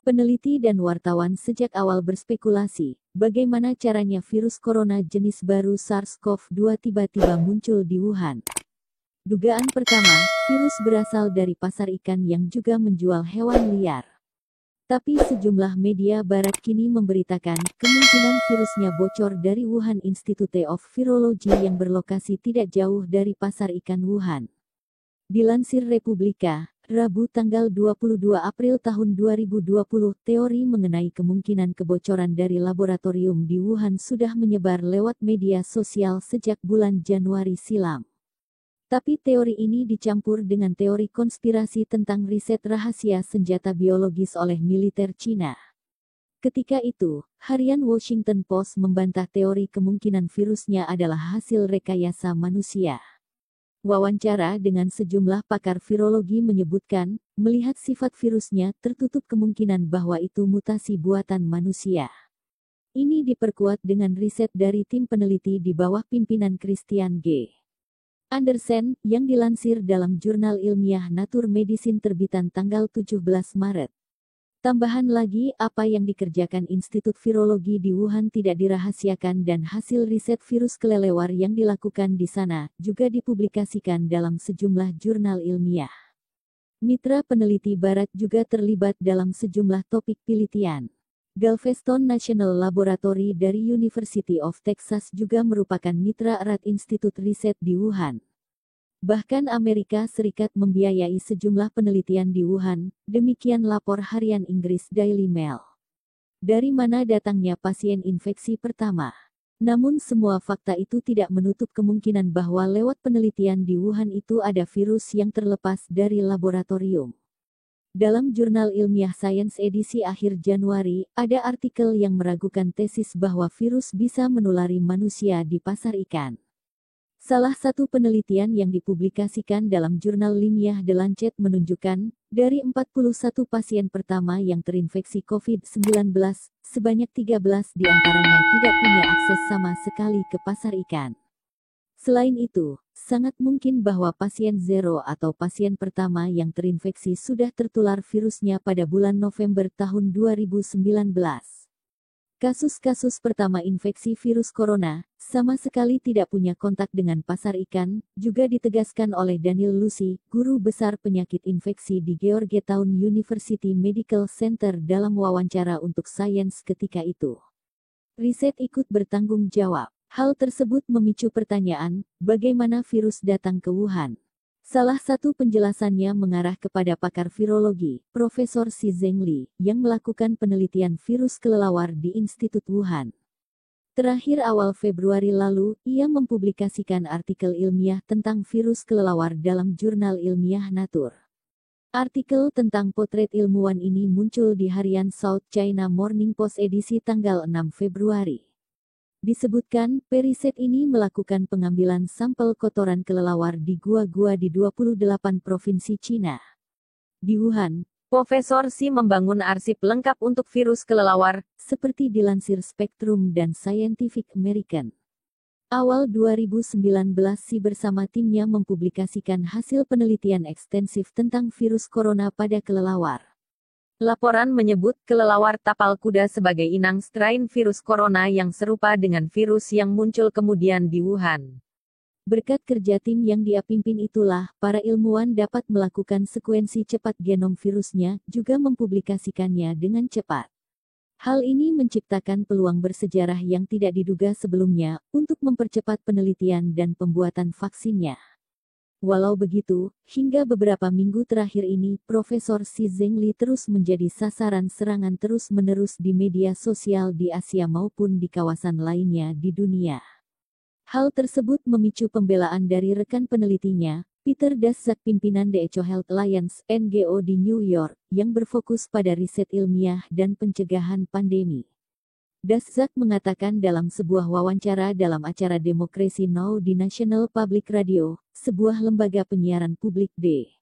Peneliti dan wartawan sejak awal berspekulasi, bagaimana caranya virus corona jenis baru SARS-CoV-2 tiba-tiba muncul di Wuhan. Dugaan pertama, virus berasal dari pasar ikan yang juga menjual hewan liar. Tapi sejumlah media barat kini memberitakan kemungkinan virusnya bocor dari Wuhan Institute of Virology yang berlokasi tidak jauh dari pasar ikan Wuhan. Dilansir Republika, Rabu tanggal 22 April tahun 2020, teori mengenai kemungkinan kebocoran dari laboratorium di Wuhan sudah menyebar lewat media sosial sejak bulan Januari silam. Tapi teori ini dicampur dengan teori konspirasi tentang riset rahasia senjata biologis oleh militer Cina. Ketika itu, harian Washington Post membantah teori kemungkinan virusnya adalah hasil rekayasa manusia. Wawancara dengan sejumlah pakar virologi menyebutkan, melihat sifat virusnya tertutup kemungkinan bahwa itu mutasi buatan manusia. Ini diperkuat dengan riset dari tim peneliti di bawah pimpinan Christian G. Andersen, yang dilansir dalam jurnal ilmiah Nature Medicine terbitan tanggal 17 Maret. Tambahan lagi, apa yang dikerjakan Institut Virologi di Wuhan tidak dirahasiakan dan hasil riset virus kelelawar yang dilakukan di sana juga dipublikasikan dalam sejumlah jurnal ilmiah. Mitra peneliti barat juga terlibat dalam sejumlah topik penelitian. Galveston National Laboratory dari University of Texas juga merupakan mitra erat Institut Riset di Wuhan. Bahkan Amerika Serikat membiayai sejumlah penelitian di Wuhan, demikian lapor harian Inggris Daily Mail. Dari mana datangnya pasien infeksi pertama? Namun semua fakta itu tidak menutup kemungkinan bahwa lewat penelitian di Wuhan itu ada virus yang terlepas dari laboratorium. Dalam jurnal ilmiah Science edisi akhir Januari, ada artikel yang meragukan tesis bahwa virus bisa menulari manusia di pasar ikan. Salah satu penelitian yang dipublikasikan dalam jurnal ilmiah The Lancet menunjukkan, dari 41 pasien pertama yang terinfeksi COVID-19, sebanyak 13 diantaranya tidak punya akses sama sekali ke pasar ikan. Selain itu, sangat mungkin bahwa pasien zero atau pasien pertama yang terinfeksi sudah tertular virusnya pada bulan November tahun 2019. Kasus-kasus pertama infeksi virus corona, sama sekali tidak punya kontak dengan pasar ikan, juga ditegaskan oleh Daniel Lucy, guru besar penyakit infeksi di Georgetown University Medical Center dalam wawancara untuk Science ketika itu. Riset ikut bertanggung jawab. Hal tersebut memicu pertanyaan, bagaimana virus datang ke Wuhan? Salah satu penjelasannya mengarah kepada pakar virologi, Profesor Xi Zhengli, yang melakukan penelitian virus kelelawar di Institut Wuhan. Terakhir awal Februari lalu, ia mempublikasikan artikel ilmiah tentang virus kelelawar dalam jurnal ilmiah Nature. Artikel tentang potret ilmuwan ini muncul di harian South China Morning Post edisi tanggal 6 Februari. Disebutkan, periset ini melakukan pengambilan sampel kotoran kelelawar di gua-gua di 28 provinsi Cina. Di Wuhan, Profesor Xi membangun arsip lengkap untuk virus kelelawar, seperti dilansir Spectrum dan Scientific American. Awal 2019 Xi bersama timnya mempublikasikan hasil penelitian ekstensif tentang virus corona pada kelelawar. Laporan menyebut kelelawar tapal kuda sebagai inang strain virus corona yang serupa dengan virus yang muncul kemudian di Wuhan. Berkat kerja tim yang dia pimpin itulah, para ilmuwan dapat melakukan sekuensi cepat genom virusnya, juga mempublikasikannya dengan cepat. Hal ini menciptakan peluang bersejarah yang tidak diduga sebelumnya, untuk mempercepat penelitian dan pembuatan vaksinnya. Walau begitu, hingga beberapa minggu terakhir ini, Profesor Xi Zhengli terus menjadi sasaran serangan terus-menerus di media sosial di Asia maupun di kawasan lainnya di dunia. Hal tersebut memicu pembelaan dari rekan penelitinya, Peter Daszak pimpinan The Echo Health Alliance, NGO di New York, yang berfokus pada riset ilmiah dan pencegahan pandemi. Daszak mengatakan dalam sebuah wawancara dalam acara Democracy Now! Di National Public Radio, sebuah lembaga penyiaran publik D.